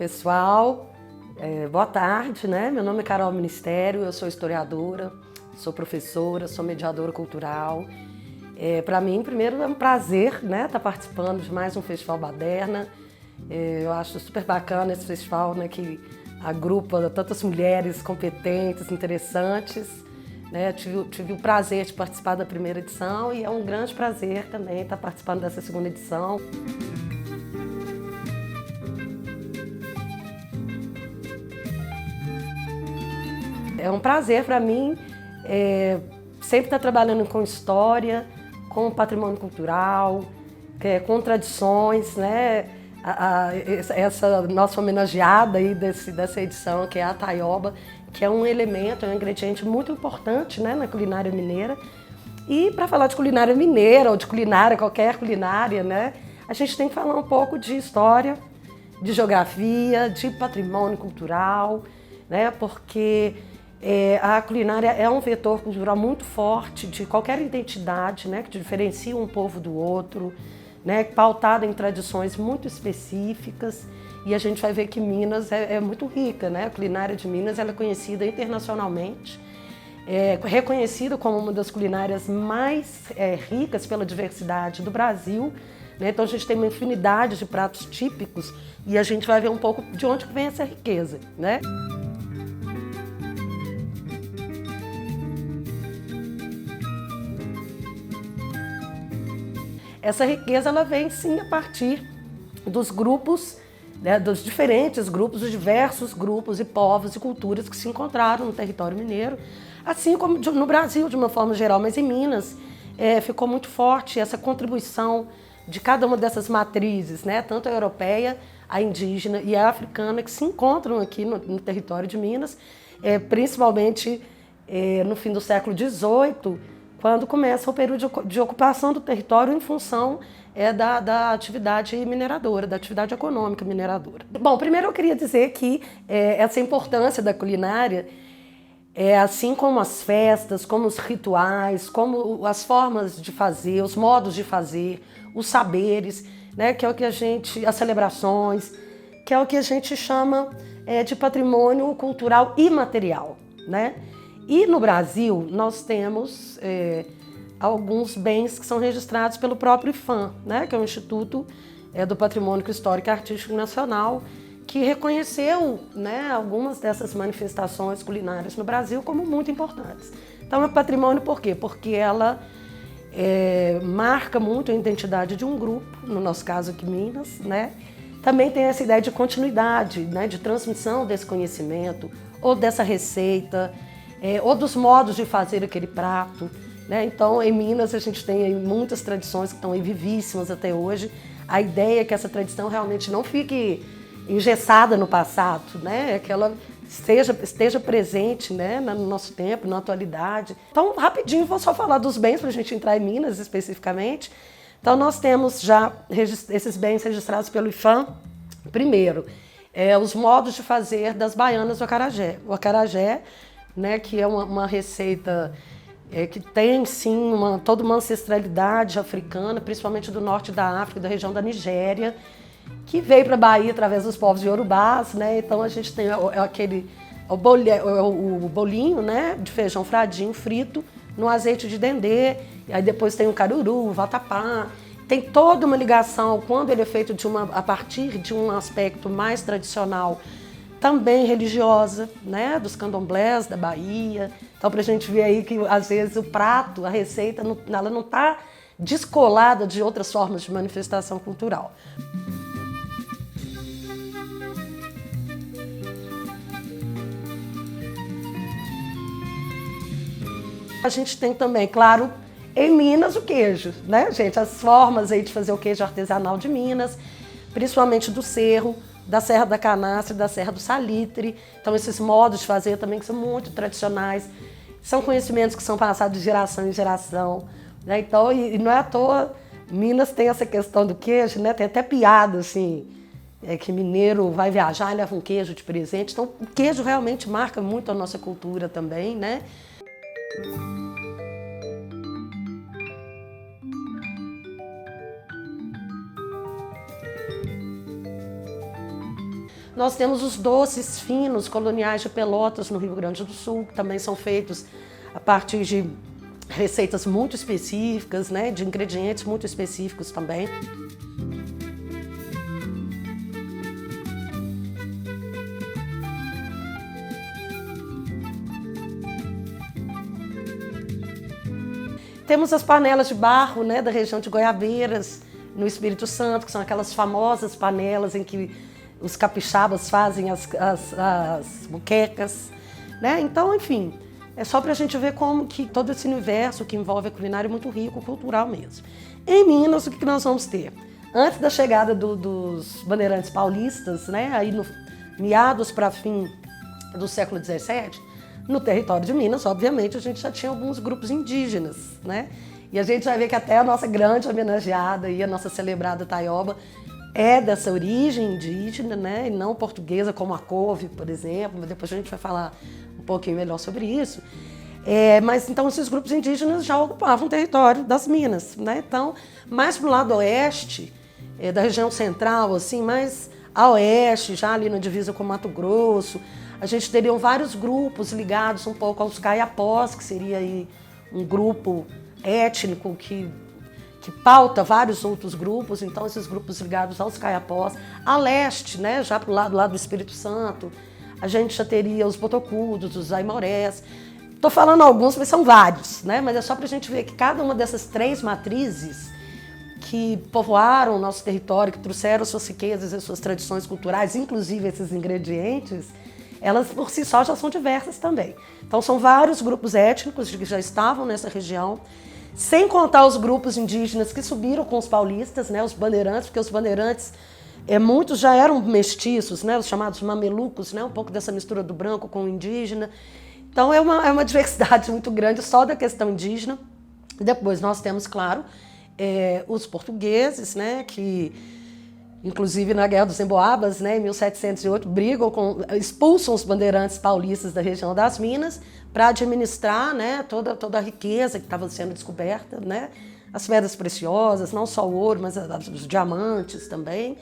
pessoal, boa tarde, né? Meu nome é Carol Ministério, eu sou historiadora, sou professora, sou mediadora cultural. Para mim, primeiro, é um prazer, né, estar participando de mais um Festival Baderna. Eu acho super bacana esse festival, né, que agrupa tantas mulheres competentes, interessantes. Né? Tive o prazer de participar da primeira edição e é um grande prazer também estar participando dessa segunda edição. É um prazer para mim sempre estar trabalhando com história, com patrimônio cultural, com tradições, né? Essa nossa homenageada aí dessa edição, que é a taioba, que é um elemento, é um ingrediente muito importante, né, na culinária mineira. E para falar de culinária mineira ou de culinária, qualquer culinária, né, a gente tem que falar um pouco de história, de geografia, de patrimônio cultural, né, porque a culinária é um vetor cultural muito forte de qualquer identidade, né, que diferencia um povo do outro, né, pautada em tradições muito específicas. E a gente vai ver que Minas é muito rica, né? A culinária de Minas ela é conhecida internacionalmente, reconhecida como uma das culinárias mais ricas pela diversidade do Brasil. Né? Então a gente tem uma infinidade de pratos típicos e a gente vai ver um pouco de onde vem essa riqueza, né? Essa riqueza ela vem sim a partir dos grupos, né, dos diferentes grupos, dos diversos grupos e povos e culturas que se encontraram no território mineiro, assim como no Brasil de uma forma geral, mas em Minas ficou muito forte essa contribuição de cada uma dessas matrizes, né, tanto a europeia, a indígena e a africana, que se encontram aqui no território de Minas, principalmente no fim do século XVIII, quando começa o período de ocupação do território em função da atividade mineradora, da atividade econômica mineradora. Bom, primeiro eu queria dizer que essa importância da culinária, assim como as festas, como os rituais, como as formas de fazer, os modos de fazer, os saberes, né, que é o que as celebrações, que é o que a gente chama de patrimônio cultural imaterial, né? E no Brasil nós temos alguns bens que são registrados pelo próprio IPHAN, né, que é o Instituto do Patrimônio Histórico e Artístico Nacional, que reconheceu, né, algumas dessas manifestações culinárias no Brasil como muito importantes. Então é patrimônio por quê? Porque ela marca muito a identidade de um grupo, no nosso caso aqui Minas, né? Também tem essa ideia de continuidade, né, de transmissão desse conhecimento ou dessa receita, ou dos modos de fazer aquele prato. Né? Então, em Minas, a gente tem muitas tradições que estão aí vivíssimas até hoje. A ideia é que essa tradição realmente não fique engessada no passado, né? Que ela esteja presente, né, no nosso tempo, na atualidade. Então, rapidinho, vou só falar dos bens para a gente entrar em Minas especificamente. Então, nós temos já esses bens registrados pelo IPHAN. Primeiro, os modos de fazer das baianas do acarajé. O acarajé, né, que é uma receita que tem sim toda uma ancestralidade africana, principalmente do norte da África, da região da Nigéria, que veio para a Bahia através dos povos iorubás, né? Então a gente tem o bolinho, né, de feijão fradinho frito no azeite de dendê, e aí depois tem o caruru, o vatapá. Tem toda uma ligação quando ele é feito a partir de um aspecto mais tradicional, também religiosa, né, dos candomblés da Bahia. Então, para a gente ver aí que, às vezes, o prato, a receita, ela não está descolada de outras formas de manifestação cultural. A gente tem também, claro, em Minas, o queijo, né, gente? As formas aí de fazer o queijo artesanal de Minas, principalmente do Cerro, da Serra da Canastra e da Serra do Salitre. Então, esses modos de fazer também que são muito tradicionais, são conhecimentos que são passados de geração em geração. Né? Então, e não é à toa, Minas tem essa questão do queijo, né? Tem até piada, assim, que mineiro vai viajar e leva um queijo de presente. Então, o queijo realmente marca muito a nossa cultura também, né? Nós temos os doces finos coloniais de Pelotas, no Rio Grande do Sul, que também são feitos a partir de receitas muito específicas, né, de ingredientes muito específicos também. Temos as panelas de barro, né, da região de Goiabeiras, no Espírito Santo, que são aquelas famosas panelas em que os capixabas fazem as muquecas, né? Então, enfim, é só para a gente ver como que todo esse universo que envolve a culinária é muito rico, cultural mesmo. Em Minas, o que nós vamos ter? Antes da chegada dos bandeirantes paulistas, né, aí no meados para fim do século XVII, no território de Minas, obviamente, a gente já tinha alguns grupos indígenas, né? E a gente vai ver que até a nossa grande homenageada e a nossa celebrada taioba é dessa origem indígena, né? E não portuguesa, como a couve, por exemplo, mas depois a gente vai falar um pouquinho melhor sobre isso. Mas então esses grupos indígenas já ocupavam o território das Minas, né? Então, mais para o lado oeste, da região central, assim, mais a oeste, já ali na divisa com Mato Grosso, a gente teria vários grupos ligados um pouco aos caiapós, que seria aí um grupo étnico que pauta vários outros grupos, então esses grupos ligados aos caiapós. A leste, né, já para o lado do Espírito Santo, a gente já teria os botocudos, os aimorés. Estou falando alguns, mas são vários, né? Mas é só para a gente ver que cada uma dessas três matrizes que povoaram o nosso território, que trouxeram suas riquezas e suas tradições culturais, inclusive esses ingredientes, elas por si só já são diversas também. Então são vários grupos étnicos que já estavam nessa região, sem contar os grupos indígenas que subiram com os paulistas, né, os bandeirantes, porque os bandeirantes, muitos já eram mestiços, né, os chamados mamelucos, né, um pouco dessa mistura do branco com o indígena. Então é uma diversidade muito grande só da questão indígena. Depois nós temos, claro, os portugueses, né, que inclusive na Guerra dos Emboabas, né, em 1708, expulsam os bandeirantes paulistas da região das Minas para administrar, né, toda a riqueza que estava sendo descoberta, né, as pedras preciosas, não só o ouro, mas os diamantes também.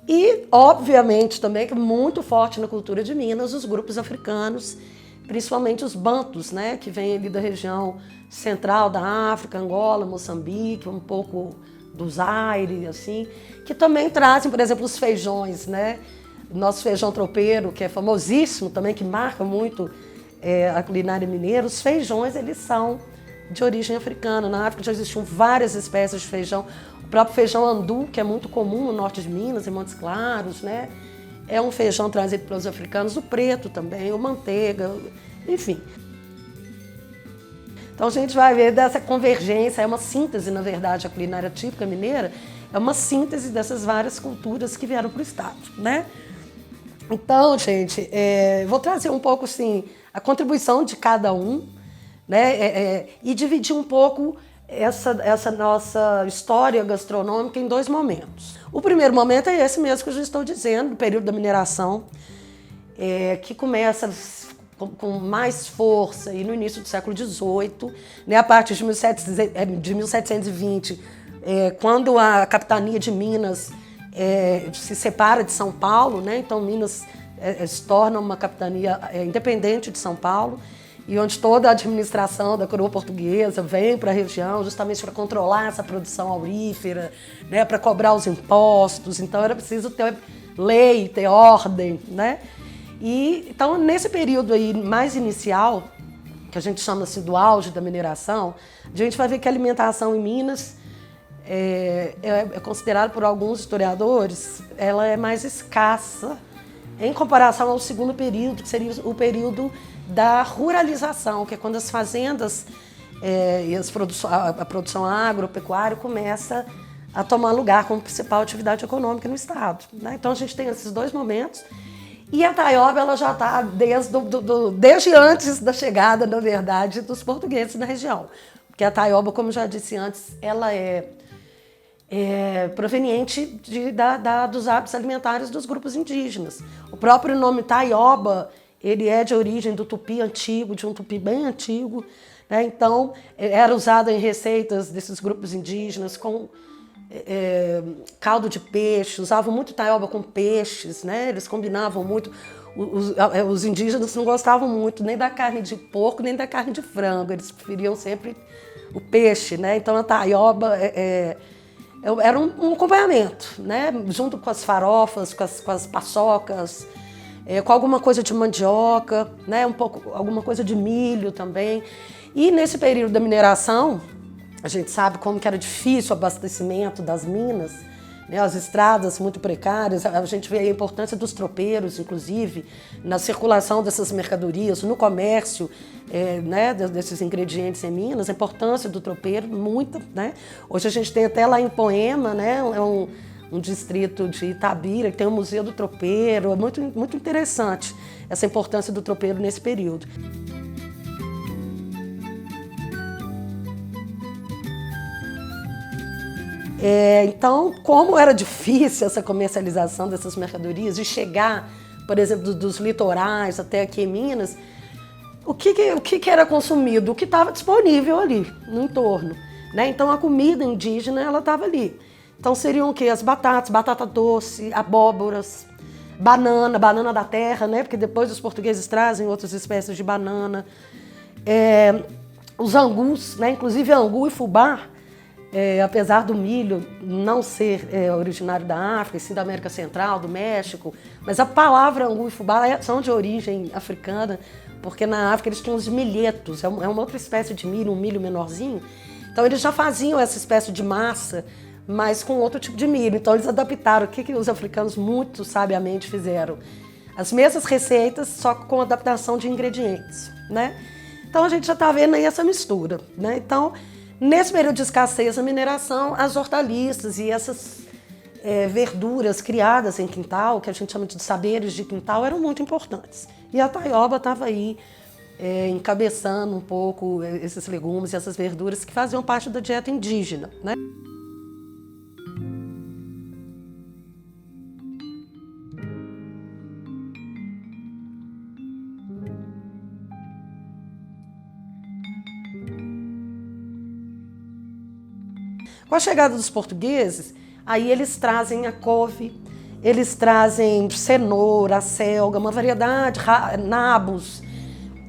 E, obviamente, também que muito forte na cultura de Minas, os grupos africanos, principalmente os bantus, né, que vêm ali da região central da África, Angola, Moçambique, um pouco do Zaire, assim, que também trazem, por exemplo, os feijões, né? Nosso feijão tropeiro, que é famosíssimo também, que marca muito a culinária mineira. Os feijões, eles são de origem africana. Na África já existiam várias espécies de feijão. O próprio feijão andu, que é muito comum no norte de Minas, em Montes Claros, né? É um feijão trazido pelos africanos. O preto também, o manteiga, enfim. Então a gente vai ver dessa convergência, é uma síntese, na verdade, a culinária típica mineira, é uma síntese dessas várias culturas que vieram para o estado, né? Então, gente, vou trazer um pouco, assim, a contribuição de cada um, né? E dividir um pouco essa nossa história gastronômica em dois momentos. O primeiro momento é esse mesmo que eu já estou dizendo, o período da mineração, que começa com mais força e no início do século XVIII, né, a partir de 1720, quando a capitania de Minas se separa de São Paulo, né, então Minas se torna uma capitania independente de São Paulo, e onde toda a administração da coroa portuguesa vem para a região justamente para controlar essa produção aurífera, né, para cobrar os impostos. Então era preciso ter lei, ter ordem, né? E, então, nesse período aí mais inicial, que a gente chama do auge da mineração, a gente vai ver que a alimentação em Minas é considerada por alguns historiadores, ela é mais escassa em comparação ao segundo período, que seria o período da ruralização, que é quando as fazendas e a produção agropecuária começa a tomar lugar como principal atividade econômica no estado, né? Então a gente tem esses dois momentos. E a taioba, ela já está desde antes da chegada, na verdade, dos portugueses na região. Porque a taioba, como já disse antes, ela é proveniente dos hábitos alimentares dos grupos indígenas. O próprio nome taioba, ele é de origem do tupi antigo, de um tupi bem antigo, né? Então, era usado em receitas desses grupos indígenas com caldo de peixe, usavam muito taioba com peixes, né? Eles combinavam muito. Os indígenas não gostavam muito nem da carne de porco, nem da carne de frango. Eles preferiam sempre o peixe, né? Então a taioba era um acompanhamento, né? Junto com as farofas, com as paçocas, com alguma coisa de mandioca, né? Alguma coisa de milho também. E nesse período da mineração, a gente sabe como que era difícil o abastecimento das minas, né, as estradas muito precárias. A gente vê a importância dos tropeiros, inclusive, na circulação dessas mercadorias, no comércio, né, desses ingredientes em Minas, a importância do tropeiro, muita. Né? Hoje a gente tem até lá em Poema, né, um distrito de Itabira, que tem o Museu do Tropeiro. É muito interessante essa importância do tropeiro nesse período. Então, como era difícil essa comercialização dessas mercadorias e chegar, por exemplo, dos litorais até aqui em Minas, o que era consumido? O que estava disponível ali, no entorno. Né? Então, a comida indígena estava ali. Então, seriam o quê? As batatas, batata doce, abóboras, banana da terra, né? Porque depois os portugueses trazem outras espécies de banana. Os angus, né? Inclusive angu e fubá. Apesar do milho não ser originário da África, sim da América Central, do México, mas a palavra angu e fubá são de origem africana, porque na África eles tinham os milhetos, é uma outra espécie de milho, um milho menorzinho. Então eles já faziam essa espécie de massa, mas com outro tipo de milho. Então eles adaptaram. O que os africanos muito sabiamente fizeram? As mesmas receitas, só com adaptação de ingredientes, né? Então a gente já está vendo aí essa mistura, né? Então, nesse período de escassez da mineração, as hortaliças e essas verduras criadas em quintal, que a gente chama de saberes de quintal, eram muito importantes. E a taioba estava aí encabeçando um pouco esses legumes e essas verduras que faziam parte da dieta indígena, né? Com a chegada dos portugueses, aí eles trazem a couve, eles trazem cenoura, a selga, uma variedade, nabos,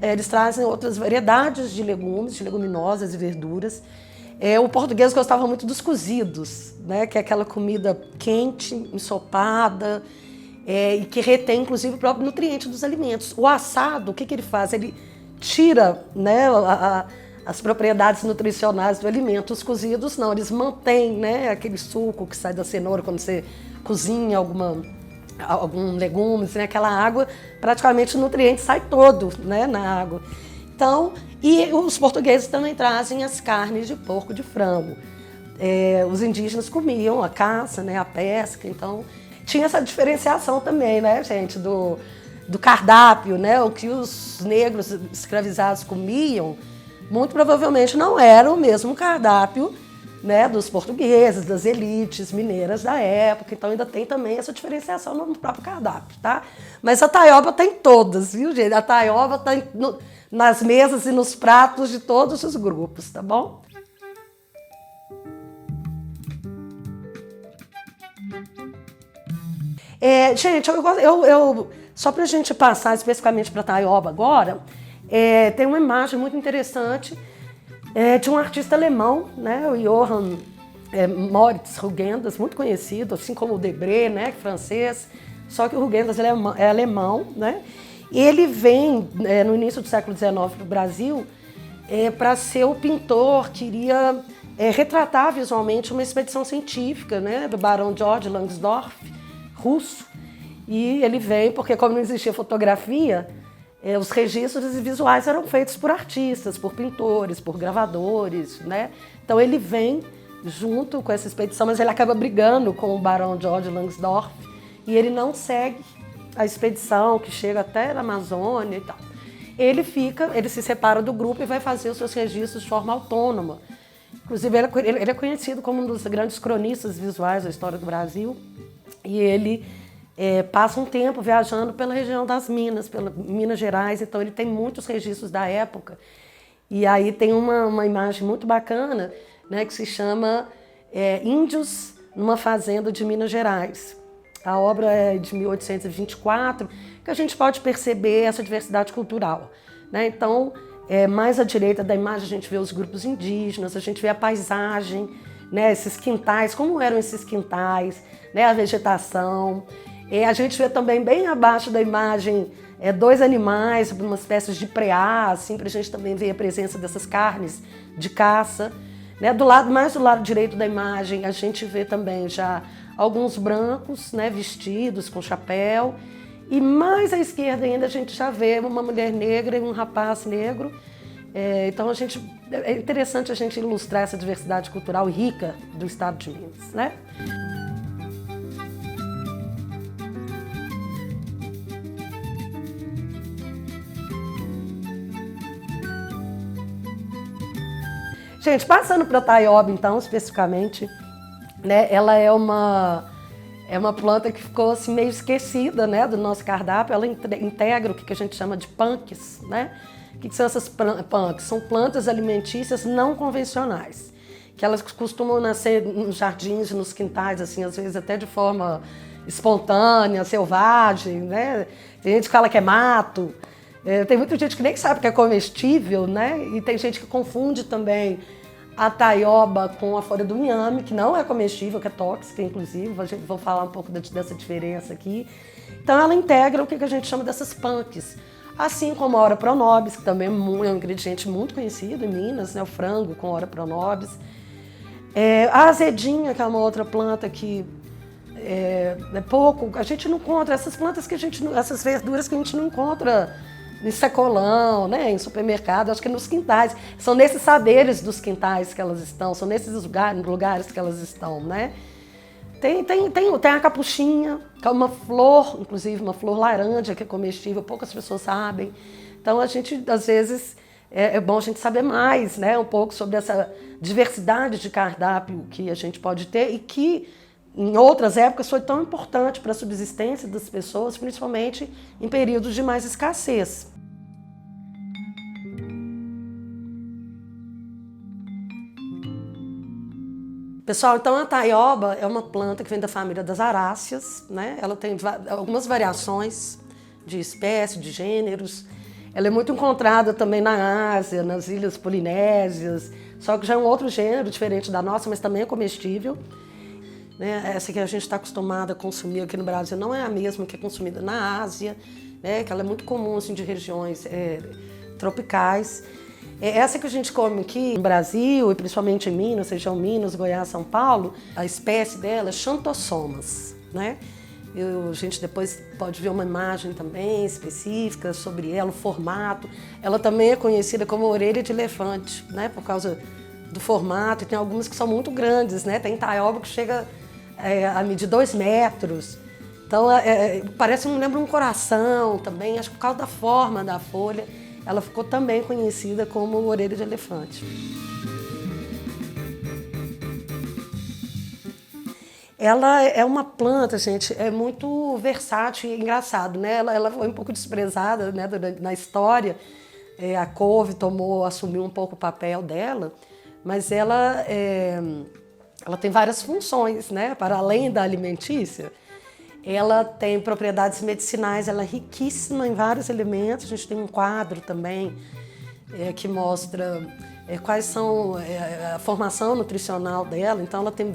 eles trazem outras variedades de legumes, de leguminosas e verduras. O português gostava muito dos cozidos, né, que é aquela comida quente, ensopada, e que retém, inclusive, o próprio nutriente dos alimentos. O assado, o que ele faz? Ele tira, né, as propriedades nutricionais do alimento. Os cozidos não, eles mantêm, né, aquele suco que sai da cenoura quando você cozinha algum legume, né, aquela água, praticamente o nutriente sai todo, né, na água. Então, e os portugueses também trazem as carnes de porco, de frango. Os indígenas comiam a caça, né, a pesca, então tinha essa diferenciação também, né, gente, do cardápio, né, o que os negros escravizados comiam, muito provavelmente não era o mesmo cardápio, né, dos portugueses, das elites mineiras da época. Então ainda tem também essa diferenciação no próprio cardápio, tá? Mas a taioba tem todas, viu, gente? A taioba está nas mesas e nos pratos de todos os grupos, tá bom? Gente, só para a gente passar especificamente para a taioba agora, tem uma imagem muito interessante de um artista alemão, né, o Johann Moritz Rugendas, muito conhecido, assim como o Debré, né, francês, só que o Rugendas ele é alemão, né, e ele vem no início do século XIX para o Brasil para ser o pintor que iria retratar visualmente uma expedição científica, né, do barão George Langsdorff, russo, e ele vem porque, como não existia fotografia, os registros visuais eram feitos por artistas, por pintores, por gravadores, né? Então ele vem junto com essa expedição, mas ele acaba brigando com o barão George Langsdorff e ele não segue a expedição que chega até a Amazônia e tal. Ele se separa do grupo e vai fazer os seus registros de forma autônoma. Inclusive ele é conhecido como um dos grandes cronistas visuais da história do Brasil e ele passa um tempo viajando pela região das Minas, pela Minas Gerais, então ele tem muitos registros da época. E aí tem uma imagem muito bacana, né, que se chama índios numa fazenda de Minas Gerais. A obra é de 1824, que a gente pode perceber essa diversidade cultural, né? Então, mais à direita da imagem a gente vê os grupos indígenas, a gente vê a paisagem, né? Esses quintais, como eram esses quintais, né? A vegetação. A gente vê também bem abaixo da imagem dois animais, uma espécie de preá, assim, para a gente também ver a presença dessas carnes de caça. Né? Mais do lado direito da imagem, a gente vê também já alguns brancos, né, vestidos com chapéu. E mais à esquerda ainda a gente já vê uma mulher negra e um rapaz negro. Então é interessante a gente ilustrar essa diversidade cultural rica do estado de Minas, né? Gente, passando para a taioba, então, especificamente, né, ela é uma planta que ficou assim, meio esquecida, né, do nosso cardápio. Ela integra o que a gente chama de punks, né? O que são essas punks? São plantas alimentícias não convencionais, que elas costumam nascer nos jardins, nos quintais, assim, às vezes até de forma espontânea, selvagem, né? Tem gente que fala que é mato. Tem muita gente que nem sabe que é comestível, né? E tem gente que confunde também a taioba com a folha do inhame, que não é comestível, que é tóxica, inclusive. Vou falar um pouco dessa diferença aqui. Então, ela integra o que a gente chama dessas punks. Assim como a Ora pronobis, que também é um ingrediente muito conhecido em Minas, né? O frango com Ora pronobis. A azedinha, que é uma outra planta que é pouco, a gente não encontra essas plantas essas verduras que a gente não encontra em sacolão, né, em supermercado, acho que nos quintais. São nesses saberes dos quintais que elas estão, são nesses lugares que elas estão, né? Tem a capuchinha, que é uma flor, inclusive uma flor laranja que é comestível, poucas pessoas sabem. Então a gente, às vezes, é bom a gente saber mais, né, um pouco sobre essa diversidade de cardápio que a gente pode ter e que em outras épocas foi tão importante para a subsistência das pessoas, principalmente em períodos de mais escassez. Pessoal, então a taioba é uma planta que vem da família das aráceas, né? Ela tem algumas variações de espécies, de gêneros. Ela é muito encontrada também na Ásia, nas ilhas polinésias, só que já é um outro gênero, diferente da nossa, mas também é comestível. Essa que a gente está acostumada a consumir aqui no Brasil não é a mesma que é consumida na Ásia, né? Que ela é muito comum assim, de regiões tropicais. Essa que a gente come aqui no Brasil, e principalmente em Minas, região Minas, Goiás, São Paulo, a espécie dela é Xantossomas, né? A gente depois pode ver uma imagem também específica sobre ela, o formato. Ela também é conhecida como orelha de elefante, né? Por causa do formato, e tem algumas que são muito grandes, né? Tem taioba que chega a medir 2 metros. Então, lembra um coração também, acho que por causa da forma da folha, ela ficou também conhecida como orelha de elefante. Ela é uma planta, gente, muito versátil e engraçado, né? Ela foi um pouco desprezada, né, na história. A couve assumiu um pouco o papel dela, mas ela tem várias funções, né? Para além da alimentícia. Ela tem propriedades medicinais, ela é riquíssima em vários elementos. A gente tem um quadro também que mostra quais são a formação nutricional dela. Então ela tem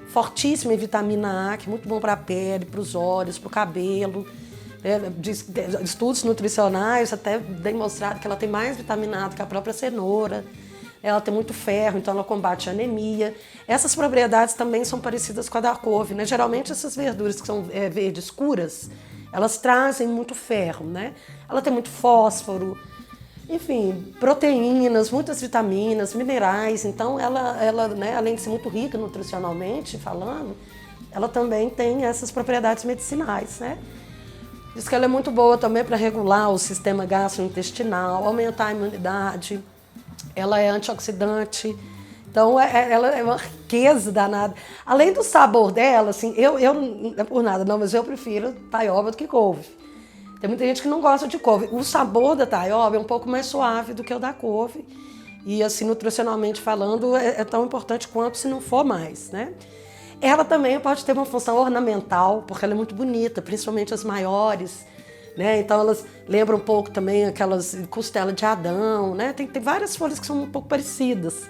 fortíssima em vitamina A, que é muito bom para a pele, para os olhos, para o cabelo. Estudos nutricionais até demonstraram que ela tem mais vitamina A do que a própria cenoura. Ela tem muito ferro, então ela combate a anemia. Essas propriedades também são parecidas com a da couve, né? Geralmente essas verduras que são verdes escuras, elas trazem muito ferro, né? Ela tem muito fósforo, enfim, proteínas, muitas vitaminas, minerais. Então ela, né, além de ser muito rica nutricionalmente falando, ela também tem essas propriedades medicinais, né? Diz que ela é muito boa também para regular o sistema gastrointestinal, aumentar a imunidade. Ela é antioxidante, então ela é uma riqueza danada. Além do sabor dela, assim, eu não é por nada, não, mas eu prefiro taioba do que couve. Tem muita gente que não gosta de couve. O sabor da taioba é um pouco mais suave do que o da couve. e assim, nutricionalmente falando, é tão importante quanto, se não for mais, né? Ela também pode ter uma função ornamental, porque ela é muito bonita, principalmente as maiores, né? Então elas lembram um pouco também aquelas costela de Adão, né? Tem várias folhas que são um pouco parecidas.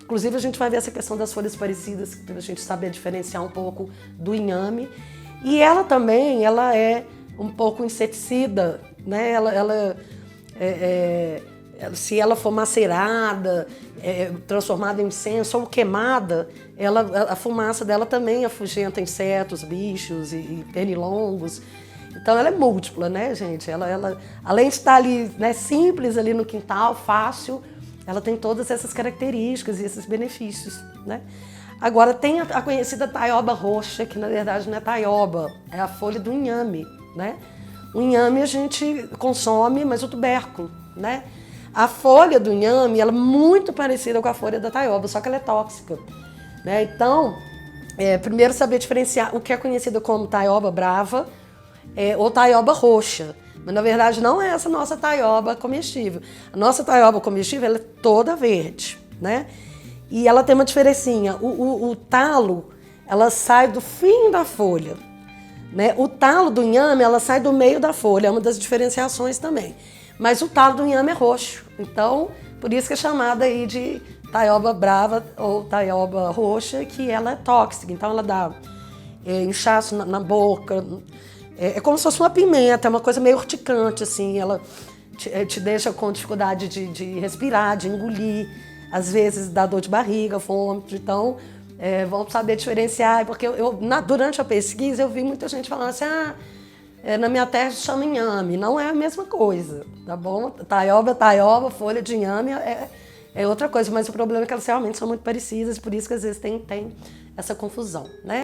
Inclusive a gente vai ver essa questão das folhas parecidas, para a gente saber diferenciar um pouco do inhame. E ela também, ela é um pouco inseticida, né? Se ela for macerada, transformada em incenso ou queimada, a fumaça dela também afugenta insetos, bichos e pernilongos. Então ela é múltipla, né, gente? Ela além de estar ali, né, simples ali no quintal, fácil, ela tem todas essas características e esses benefícios, né? Agora tem a conhecida taioba roxa, que na verdade não é taioba, é a folha do inhame, né? O inhame a gente consome, mas o tubérculo, né? A folha do inhame, ela é muito parecida com a folha da taioba, só que ela é tóxica, né? Então, primeiro saber diferenciar o que é conhecido como taioba brava ou taioba roxa. Mas na verdade não é essa nossa taioba comestível. A nossa taioba comestível, ela é toda verde, né? E ela tem uma diferencinha. O talo, ela sai do fim da folha, né? O talo do inhame, ela sai do meio da folha, é uma das diferenciações também. Mas o talo do inhame é roxo, então por isso que é chamada aí de taioba brava ou taioba roxa, que ela é tóxica, então ela dá inchaço na boca, é como se fosse uma pimenta, é uma coisa meio urticante, assim, ela te deixa com dificuldade de respirar, de engolir, às vezes dá dor de barriga, vômito, então vamos saber diferenciar, porque durante a pesquisa eu vi muita gente falando assim, na minha terra se chama inhame, não é a mesma coisa, tá bom? Taioba, folha de inhame é outra coisa, mas o problema é que elas realmente são muito parecidas, por isso que às vezes tem essa confusão, né?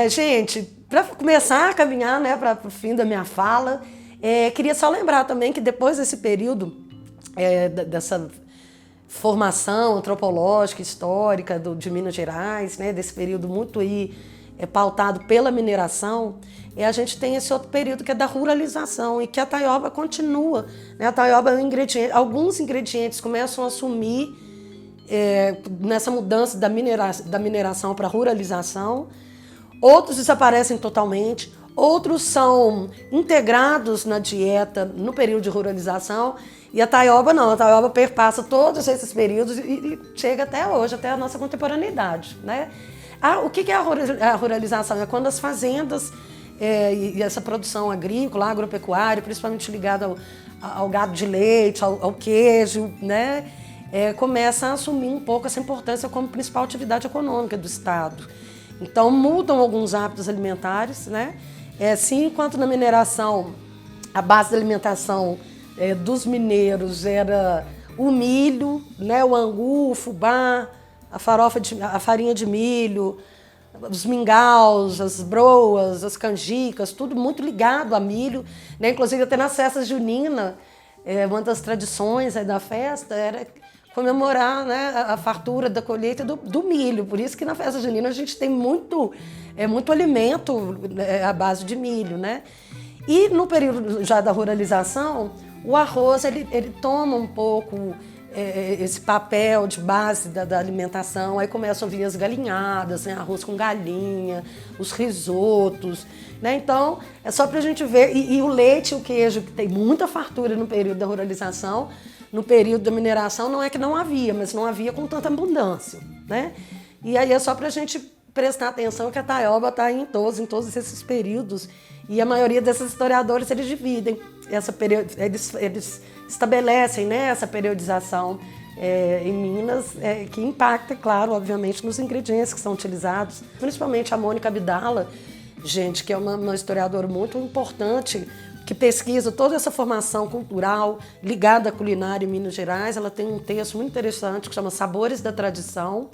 Gente, para começar a caminhar, né, para o fim da minha fala, queria só lembrar também que depois desse período, dessa formação antropológica, histórica de Minas Gerais, né, desse período muito aí pautado pela mineração, a gente tem esse outro período que é da ruralização e que a taioba continua, né? A taioba é um ingrediente, alguns ingredientes começam a assumir nessa mudança da mineração para a ruralização, outros desaparecem totalmente, outros são integrados na dieta no período de ruralização. E a taioba não, a taioba perpassa todos esses períodos e chega até hoje, até a nossa contemporaneidade, né? O que é a ruralização? É quando as fazendas e essa produção agrícola, agropecuária, principalmente ligada ao gado de leite, ao queijo, né? Começa a assumir um pouco essa importância como principal atividade econômica do Estado. Então mudam alguns hábitos alimentares, né? Assim, enquanto na mineração a base da alimentação dos mineiros era o milho, né, o angu, o fubá, a farinha de milho, os mingaus, as broas, as canjicas, tudo muito ligado a milho, né? Inclusive até nas festas juninas, uma das tradições da festa era comemorar, né, a fartura da colheita do milho. Por isso que na festa junina a gente tem muito alimento à base de milho, né? E no período já da ruralização, o arroz ele toma um pouco esse papel de base da alimentação. Aí começam a vir as galinhadas, né? Arroz com galinha, os risotos, né? Então, é só para a gente ver. E o leite e o queijo, que tem muita fartura no período da ruralização, no período da mineração não é que não havia, mas não havia com tanta abundância, né? E aí é só para a gente prestar atenção que a taioba está em todos esses períodos. E a maioria desses historiadores, eles dividem eles estabelecem, né, essa periodização em Minas, que impacta, claro, obviamente, nos ingredientes que são utilizados. Principalmente a Mônica Abdala, gente, que é uma historiadora muito importante, que pesquisa toda essa formação cultural ligada à culinária em Minas Gerais. Ela tem um texto muito interessante que chama Sabores da Tradição.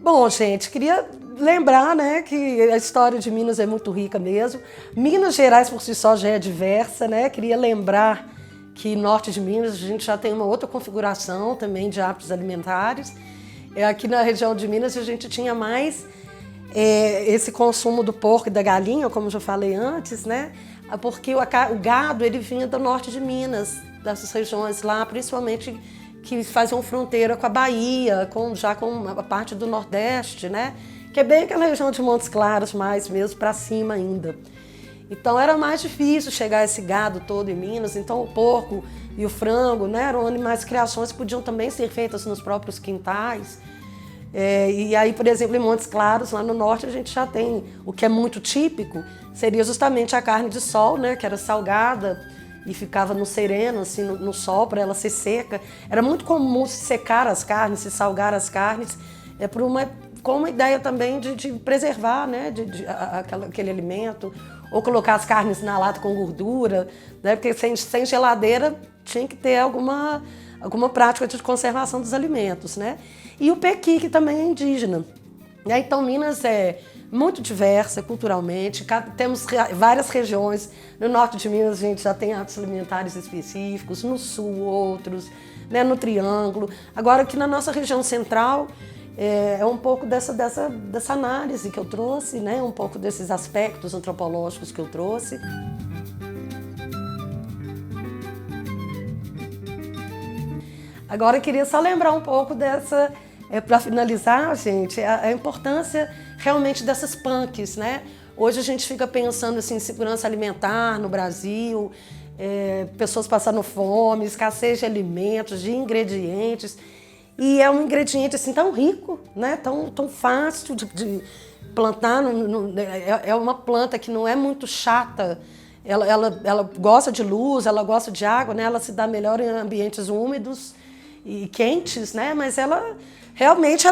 Bom, gente, queria lembrar, né, que a história de Minas é muito rica mesmo. Minas Gerais por si só já é diversa, né? Queria lembrar que norte de Minas a gente já tem uma outra configuração também de hábitos alimentares. Aqui na região de Minas a gente tinha mais esse consumo do porco e da galinha, como eu já falei antes, né? Porque o gado ele vinha do norte de Minas, dessas regiões lá, principalmente que faziam fronteira com a Bahia, já com a parte do Nordeste, né? Que é bem aquela região de Montes Claros, mais mesmo para cima ainda. Então era mais difícil chegar esse gado todo em Minas, então o porco e o frango, né, eram animais criações que podiam também ser feitas nos próprios quintais. E aí, por exemplo, em Montes Claros, lá no norte, a gente já tem o que é muito típico, seria justamente a carne de sol, né, que era salgada e ficava no sereno, assim, no sol, para ela ser seca. Era muito comum se secar as carnes, se salgar as carnes, com uma ideia também de preservar, né, aquele alimento, ou colocar as carnes na lata com gordura, né, porque sem geladeira tinha que ter alguma prática de conservação dos alimentos, né? E o pequi, que também é indígena. Então, Minas é muito diversa culturalmente, temos várias regiões. No norte de Minas a gente já tem hábitos alimentares específicos, no sul outros, né, no Triângulo. Agora aqui na nossa região central é um pouco dessa análise que eu trouxe, né, um pouco desses aspectos antropológicos que eu trouxe. Agora eu queria só lembrar um pouco para finalizar, gente, a importância realmente dessas punks, né? Hoje a gente fica pensando assim, em segurança alimentar no Brasil, pessoas passando fome, escassez de alimentos, de ingredientes. E é um ingrediente assim, tão rico, né? tão fácil de plantar. É uma planta que não é muito chata. Ela gosta de luz, ela gosta de água, né? Ela se dá melhor em ambientes úmidos e quentes, né? Mas ela realmente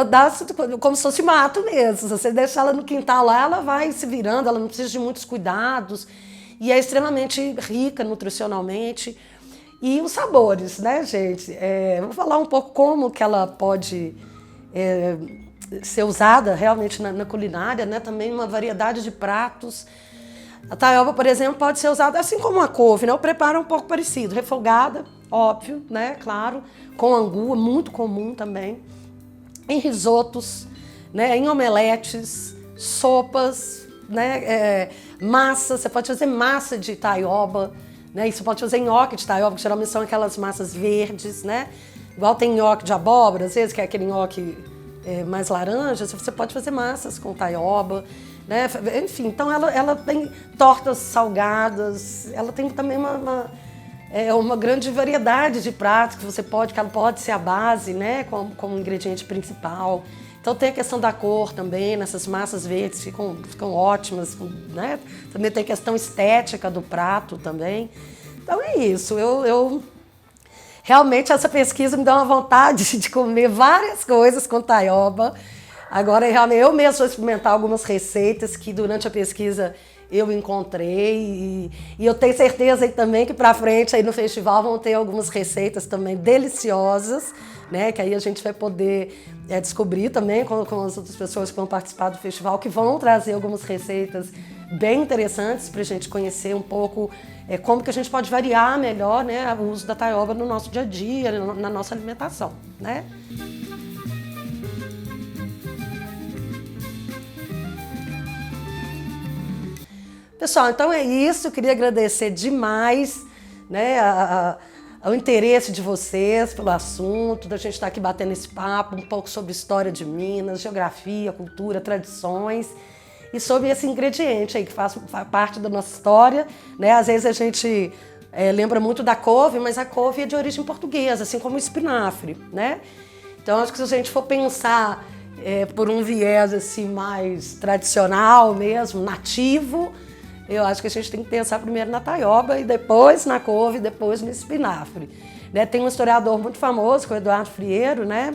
dá como se fosse mato mesmo. Se você deixar ela no quintal lá, ela vai se virando, ela não precisa de muitos cuidados e é extremamente rica nutricionalmente. E os sabores, né, gente? Vou falar um pouco como que ela pode ser usada realmente na culinária, né? Também uma variedade de pratos. A taioba, por exemplo, pode ser usada assim como a couve, né? O preparo é um pouco parecido, refogada, óbvio, né? Claro, com angu, muito comum também. Em risotos, né? Em omeletes, sopas, né? Massa, você pode fazer massa de taioba, né? E você pode fazer nhoque de taioba, que geralmente são aquelas massas verdes, né? Igual tem nhoque de abóbora, às vezes, que é aquele nhoque mais laranja, você pode fazer massas com taioba, né? Enfim, então ela tem tortas salgadas, ela tem também uma grande variedade de pratos que ela pode ser a base, né? Como ingrediente principal. Então tem a questão da cor também, nessas massas verdes ficam ótimas, né? Também tem a questão estética do prato também. Então é isso, realmente essa pesquisa me dá uma vontade de comer várias coisas com taioba. Agora realmente eu mesmo vou experimentar algumas receitas que durante a pesquisa eu encontrei e eu tenho certeza aí também que para frente aí no festival vão ter algumas receitas também deliciosas, né? Que aí a gente vai poder descobrir também com as outras pessoas que vão participar do festival, que vão trazer algumas receitas bem interessantes para a gente conhecer um pouco como que a gente pode variar melhor, né, o uso da taioba no nosso dia a dia, na nossa alimentação, né? Pessoal, então é isso. Eu queria agradecer demais, né, ao interesse de vocês pelo assunto, da gente estar aqui batendo esse papo um pouco sobre história de Minas, geografia, cultura, tradições e sobre esse ingrediente aí que faz parte da nossa história, né? Às vezes a gente lembra muito da couve, mas a couve é de origem portuguesa, assim como o espinafre, né? Então acho que se a gente for pensar por um viés assim mais tradicional mesmo, nativo, eu acho que a gente tem que pensar primeiro na taioba e depois na couve, depois no espinafre, né? Tem um historiador muito famoso, que é o Eduardo Frieiro, né?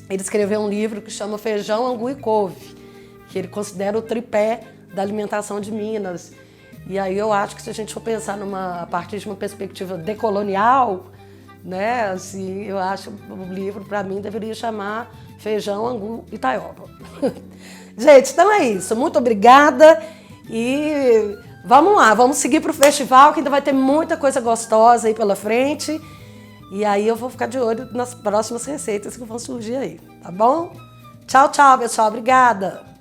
Ele escreveu um livro que chama Feijão, Angu e Couve, que ele considera o tripé da alimentação de Minas. E aí eu acho que se a gente for pensar a partir de uma perspectiva decolonial, né? Assim, eu acho que o livro, para mim, deveria chamar Feijão, Angu e Taioba. Gente, então é isso. Muito obrigada. E Vamos lá, vamos seguir para o festival, que ainda vai ter muita coisa gostosa aí pela frente. E aí eu vou ficar de olho nas próximas receitas que vão surgir aí, tá bom? Tchau, tchau, pessoal. Obrigada.